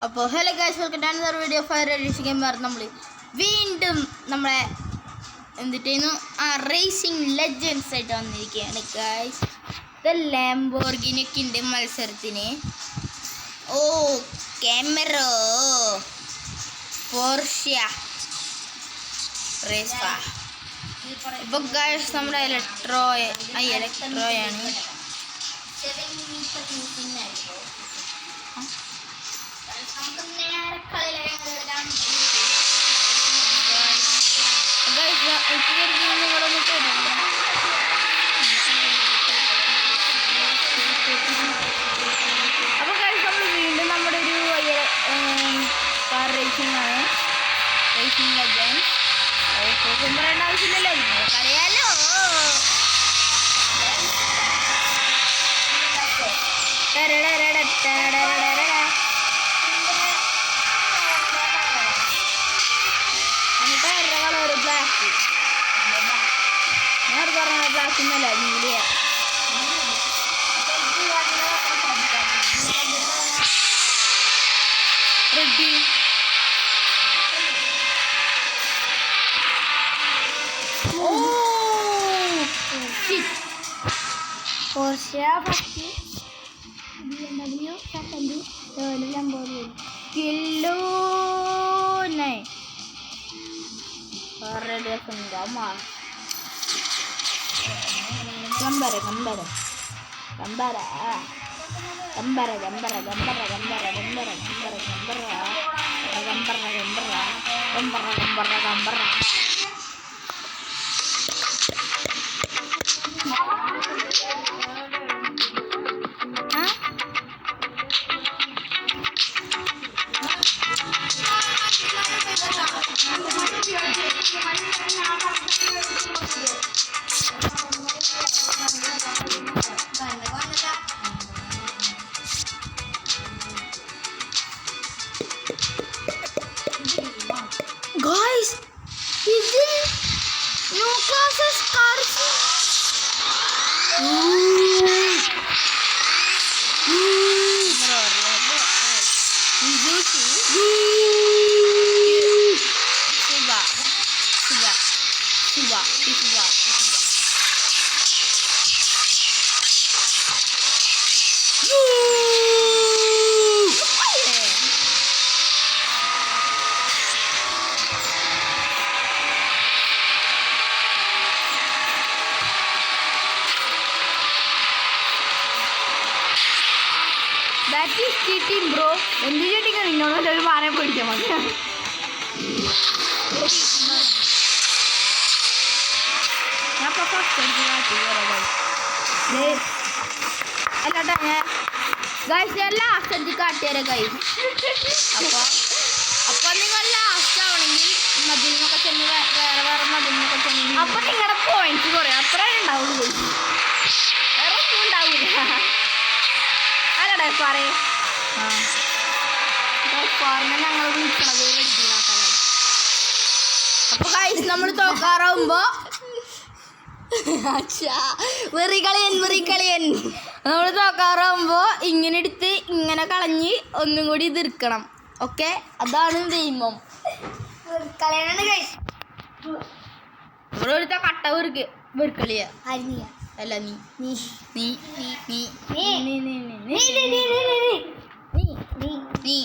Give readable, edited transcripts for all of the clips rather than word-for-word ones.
അപ്പോൾ hello guys, welcome to another video fire gamer. നമ്മൾ വീണ്ടും നമ്മളെ എന്തിട്ടായിരുന്നു റേസിംഗ് ലെജൻഡ്സ് ആയിട്ട് വന്നിരിക്കുകയാണ് ഗൈസ്. ഇത് ലാംബോർഗിനിയൊക്കെ ഉണ്ട് മത്സരത്തിന്. ഓ കാമറോ പോർഷ്യ റേസ്. ഇപ്പോൾ ഗൈസ് നമ്മുടെ ഇലക്ട്രോയാണ്. അപ്പോൾ നമ്മൾ വീണ്ടും നമ്മുടെ ഒരു കാർ റേസിംഗ് ആണ്, റേസിംഗ് ലെജൻഡ്. പറയേണ്ട ആവശ്യമില്ലല്ലോ, നിങ്ങൾക്കറിയാലോ. ബ്ലാക്ക് ഞാൻ പറഞ്ഞ ബ്ലാക്ക് ഒന്നല്ല, നീലിയ. Ready Porsche first, BMW second, third Lamborghini. കില്ലോനെ ഗംബര ഗംബര ഗംബര ഗംബര ഗംബര ഗംബര ഗംബര ഗംബര ഗംബര ഗംബര ഗംബര ഗംബര ഗംബര ഗംബര. Guys, is it no classes cars? That is cheating, bro. എന്ത് cheating ആണ്? നിന്നോട് ഒരു മാനം പിടിക്കാൻ മതി. ഞാൻ ഫസ്റ്റ് അല്ലാട്ടാ ഗൈസ്, ഞാൻ ലാസ്റ്റ് കാട്ടിയാരെ ഗൈസ്. അപ്പോൾ നിങ്ങൾ ലാസ്റ്റ് ആവണമെങ്കിൽ മതിലിനൊക്കെ ചെന്ന് വേറെ മതിലിനൊക്കെ ചെന്ന് അപ്പോൾ നിങ്ങളുടെ പോയിന്റ്സ് കുറയും. അത്രേ ഉണ്ടാവുള്ളൂ, വേറെ ഒന്നും ഉണ്ടാവില്ല. അല്ലടേ പറയേ ഞങ്ങൾ വിളിക്കണത് റെഡിയാക്കാൻ. അപ്പൊ ഗൈസ് നമ്മൾ തോക്കാറാവുമ്പോ വെറിക്കളിയൻ നമ്മൾ തോക്കാറാവുമ്പോ ഇങ്ങനെ എടുത്ത് ഇങ്ങനെ കളഞ്ഞ് ഒന്നും കൂടി ഇതിർക്കണം. ഓക്കെ, അതാണ് നിയമം. കളിയാണ് ഗൈസ്. നമ്മളെടുത്ത കട്ട വെറുക്കളിയ അല്ല നീ നീ നീ നീ നീ നീ നീ നീ നീ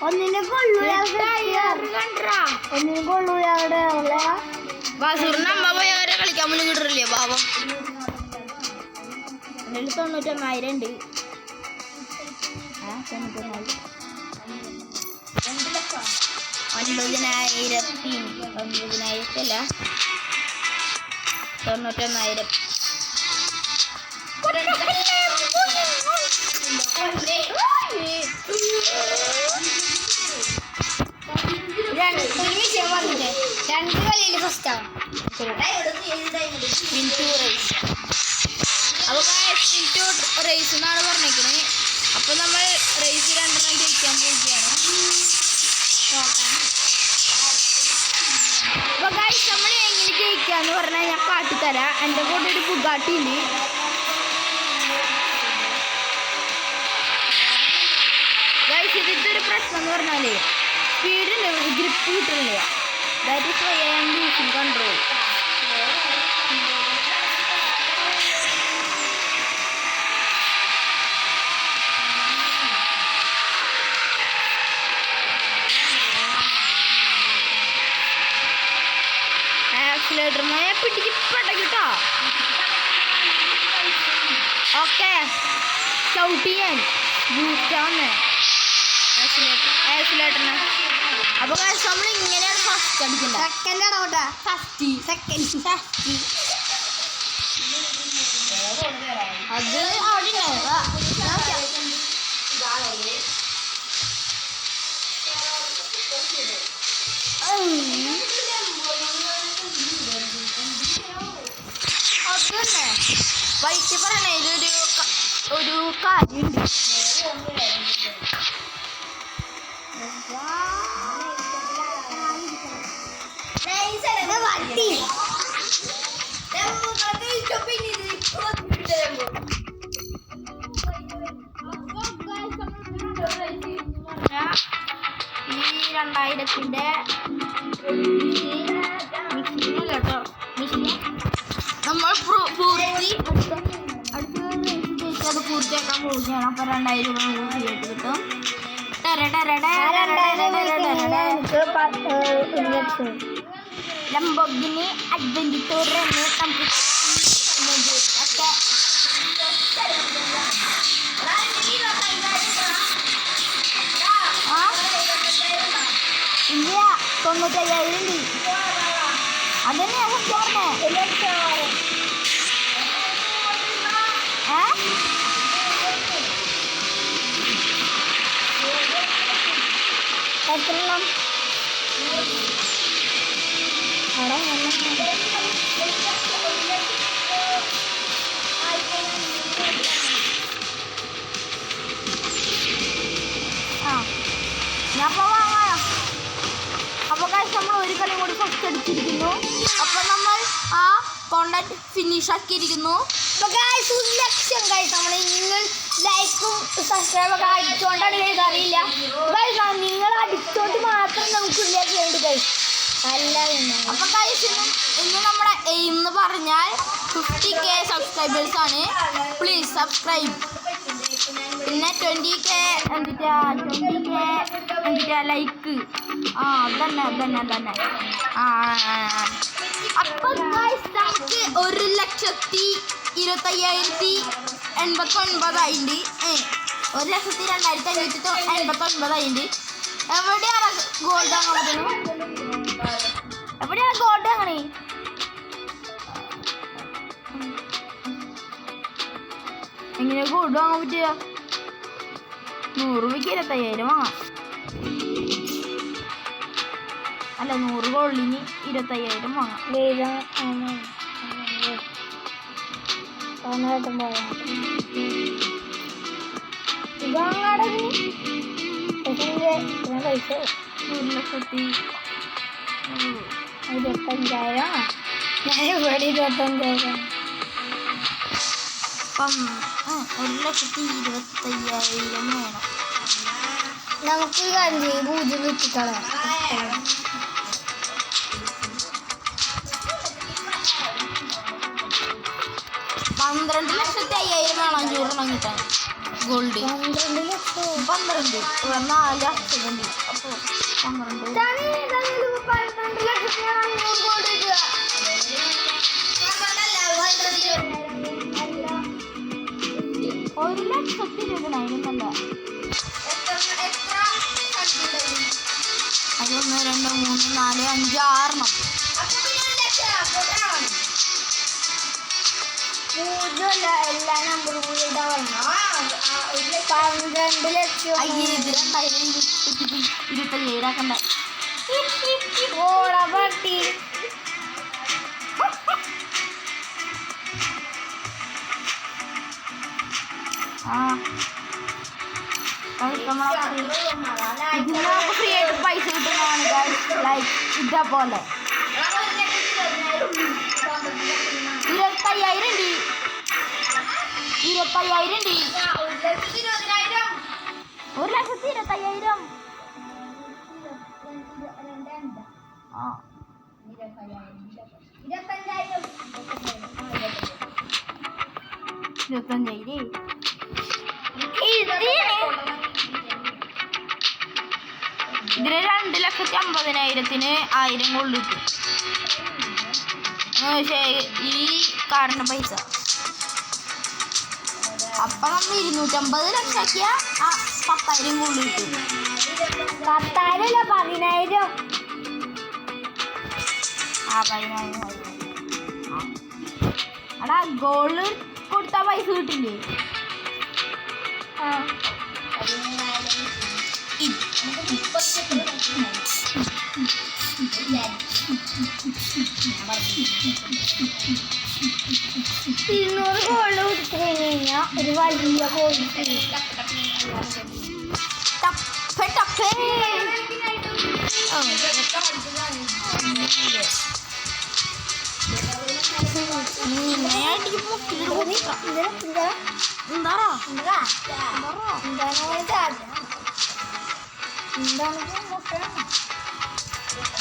ഒന്നിനും കൊള്ളൂല. ബാസൂറിന് അമ്മ പോയി അവരെ കളിക്കാൻ മുന്നേ കിട്ടില്ലേ പാവം. 91,000 ഉണ്ട്. 9,000 91,000. ഫസ്റ്റ് ആവും. Win to race. അപ്പോൾ വിൻ ടു റേസ് എന്നാണ് പറഞ്ഞേക്കുന്നത്. അപ്പോൾ നമ്മൾ റേസ് 2 ജയിക്കാൻ പോവുകയാണ്. നോക്കാം. അപ്പോൾ ഗൈസ് നമ്മൾ എങ്ങനെ ജയിക്കാന്ന് പറഞ്ഞാൽ ഞാൻ കാട്ടിത്തരാം. എൻ്റെ കൂടെ ഒരു ബുഗാട്ടി ഉണ്ട്. ഗൈസ് ഇതിൻ്റെ ഒരു പ്രശ്നം എന്ന് പറഞ്ഞാൽ സ്പീഡിൻ്റെ ഗ്രിപ്പ് കിട്ടുന്നില്ല. That is why I am losing control. ആക്സിലേറ്ററിനെ പിടിച്ച് പടക്കിട്ടോ. ഓക്കെ ചവിട്ടി ഞാൻ ബൂസ്റ്റാവുന്നേ ആക്സിലേറ്ററിനെ. അപ്പോൾ നമ്മൾ ഇങ്ങനെയാണ് ഫസ്റ്റ് അടിക്കുന്നത്. സെക്കൻഡ് ആണോ കേട്ടാ? ഫസ്റ്റ് സെക്കൻഡ് അത് അവിടെ അതന്നെ വൈറ്റ് പറയണ ഒരു കാര്യമുണ്ട്. വട്ടി ഈ 2000-ന്റെ കേട്ടോ മിഷീൻ നമ്മൾ പൂർത്തി അത് പൂർത്തിയാക്കാൻ പോവുകയാണ്. അപ്പോൾ 2000 രൂപ ഫ്രീ ആയിട്ട് കിട്ടും. ലംബോർഗിനി അഡ്വഞ്ചർ നമുക്ക് ഒക്കെ ഇല്ല 95,000 ഉണ്ട്. അതന്നെ ഞാൻ പറഞ്ഞേ. എത്രണ്ണം ഞാൻ അപ്പോൾ വാങ്ങാം. അപ്പോൾ നമ്മൾ ഒരു കളി കൂടി ഫസ്റ്റ് അടിച്ചിരിക്കുന്നു. അപ്പോൾ നമ്മൾ ആ കോണ്ടാക്ട് ഫിനിഷ് ആക്കിയിരിക്കുന്നു. അപ്പോൾ ലക്ഷ്യം നമ്മൾ നിങ്ങൾ ലൈക്കും സബ്സ്ക്രൈബൊക്കെ അടിച്ചുകൊണ്ടാണ് അറിയില്ല. നിങ്ങൾ അടിച്ചോണ്ട് മാത്രം നമുക്ക് ചെയ്യേണ്ടി കഴിയും. അല്ല അപ്പോൾ ഇന്ന് നമ്മുടെ എയിം എന്ന് പറഞ്ഞാൽ 50K സബ്സ്ക്രൈബേഴ്സ് ആണ്. Please subscribe. പിന്നെ 20K ലൈക്ക്. അതന്നെ അപ്പോൾ നമുക്ക് 1,25,089 ആയിട്ടുണ്ട്. 1,02,589 ആയിട്ടുണ്ട്. എവിടെയാണ് ഗോൾഡ് വാങ്ങാൻ പറ്റുന്നത്? എവിടെയാണ് ഗോൾഡ് വാങ്ങണേ? എങ്ങനെയാ ഗോൾഡ് വാങ്ങാൻ പറ്റുക? 100 രൂപയ്ക്ക് 25,000 വാങ്ങാം. അല്ല 100 ഗോൾഡിന് 25,000 വാങ്ങാം. പൈസ 1,25,000. ഞാൻ ഇവിടെ 25,000. അപ്പം 1,25,000 വേണം. നമുക്ക് പൂജ്യം കിട്ടിക്കളയാം. 12,05,000 വേണം 500 എണ്ണം കിട്ടാൻ ഗോൾഡ്. 12 ലക്ഷം 12 4 അക്ഷരണ്ട്. അപ്പോൾ 12 1,20,000 1 2 3 4 5 6 പൂജ്യമല്ല എല്ലാ നമ്പറും കൂടി 12 ലക്ഷം. 25,000 ആക്കണ്ട. ഓടാ പട്ടി ആ ഇതിന് നമുക്ക് ഫ്രീ ആയിട്ട് പൈസ കിട്ടുന്നതാണ് ലൈക്ക് ഇതേപോലെ 25,000 ഉണ്ട് 25,000 ഉണ്ട് 1,25,000 ആ 25,000 ഇതിന് 2,50,000-ന് 1,000 ഗോൾഡ് കിട്ടും. ഈ കാറിൻ്റെ പൈസ അപ്പം നമ്മൾ 250 ലക്ഷമാക്കിയ 10,000 ഗോൾഡ് കിട്ടും. 10,000 അല്ല 10,000. ആ 10,000 എടാ ഗോൾഡ് കൊടുത്താൽ പൈസ കിട്ടില്ലേ? ആ ഇരുന്നൂറ് ഗോൾഡ് കൊടുത്തു കഴിഞ്ഞാൽ ഒരു വലിയ ഗോൾഡ്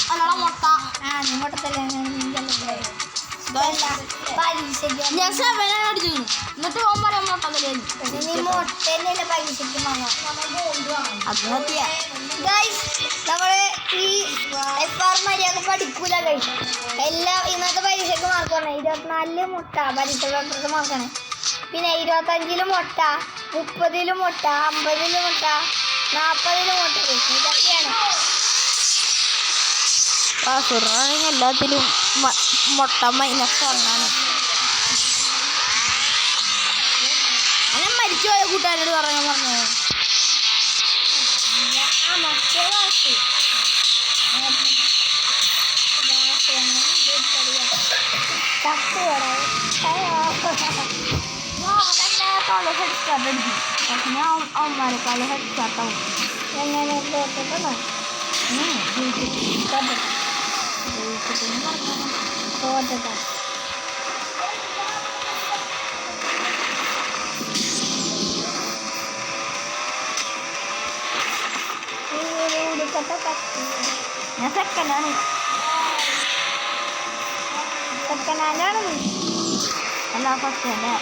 അല്ലടാ മുട്ട മുട്ടത്തല്ലേ ഞാൻ 7 അടിച്ചു എന്നിട്ട് പോകാൻ പറയാൻ മുട്ട നീ മുട്ടല്ലേ പരീക്ഷയ്ക്ക് വാങ്ങാം. അത് മതിയാ നമ്മള് ഈ FR മര്യാദ പഠിക്കൂല കഴിച്ചു ഇന്നത്തെ പരീക്ഷയ്ക്ക് മാർക്ക് പറഞ്ഞത് 24 മുട്ട പരീക്ഷ പേപ്പർക്ക് മാർക്കാണ്. പിന്നെ 25 മുട്ട 30 മുട്ട 50 മുട്ട 40 മുട്ട ഇതൊക്കെയാണ്. ക്ലാസ്സുറാണെങ്കിൽ എല്ലാത്തിലും മുട്ട -1 അങ്ങനെ മരിച്ചുപോയ കൂട്ടുകാരോട് പറഞ്ഞത് മറ്റേ ക്ലാസ് അവന്മാരെക്കാളും ഹെഡ്സ്റ്റാർട്ടാവും. എങ്ങനെ തോറ്റോ തോറ്റോ ഞാൻ സെക്കൻഡാണ് അല്ല ഫസ്റ്റ് അല്ലേ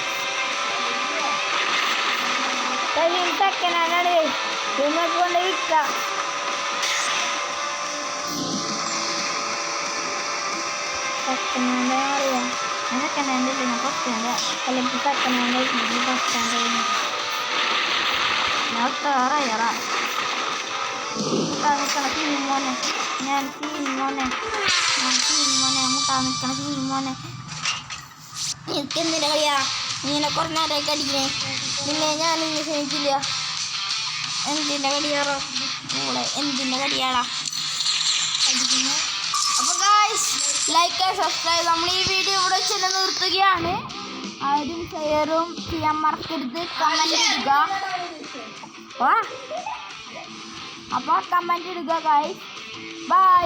സെക്കൻഡാണ് നിങ്ങൾക്ക് കൊണ്ട് വിൽക്കാം. സെക്കൻഡ് അറിയാം ഞാൻ സെക്കൻഡ് ഇല്ല ഞാൻ ഫസ്റ്റ് അല്ലേ അല്ലെങ്കിൽ സെക്കൻഡ് ഫസ്റ്റ് സ്റ്റാൻഡ് ഞാൻ തയ്യാറാ നിൽക്കണ മോനെ ഞാൻ മോനെ മുട്ടാ നിൽക്കണ മോനെ എനിക്ക് എന്തിനാ കളിയാ ഇങ്ങനെ കുറേ നേരമൊക്കെ അടിക്കണേ പിന്നെ ഞാനിന്ന് ക്ഷണിക്കില്ല. എന്തിൻ്റെ കടിയാറോ കൂടെ എന്തിൻ്റെ കടിയാളാ അടിക്കുന്നത്. അപ്പോൾ ഗായ്സ് ലൈക്ക് സബ്സ്ക്രൈബ്. നമ്മൾ ഈ വീഡിയോ ഇവിടെ വെച്ച് തന്നെ നിർത്തുകയാണ്. ആരും ഷെയറും ചെയ്യാൻ മറക്കരുത്. കമൻറ്റ് ഇടുക. അപ്പോൾ കമൻറ്റ് ഇടുക ഗായ്സ്. ബൈ.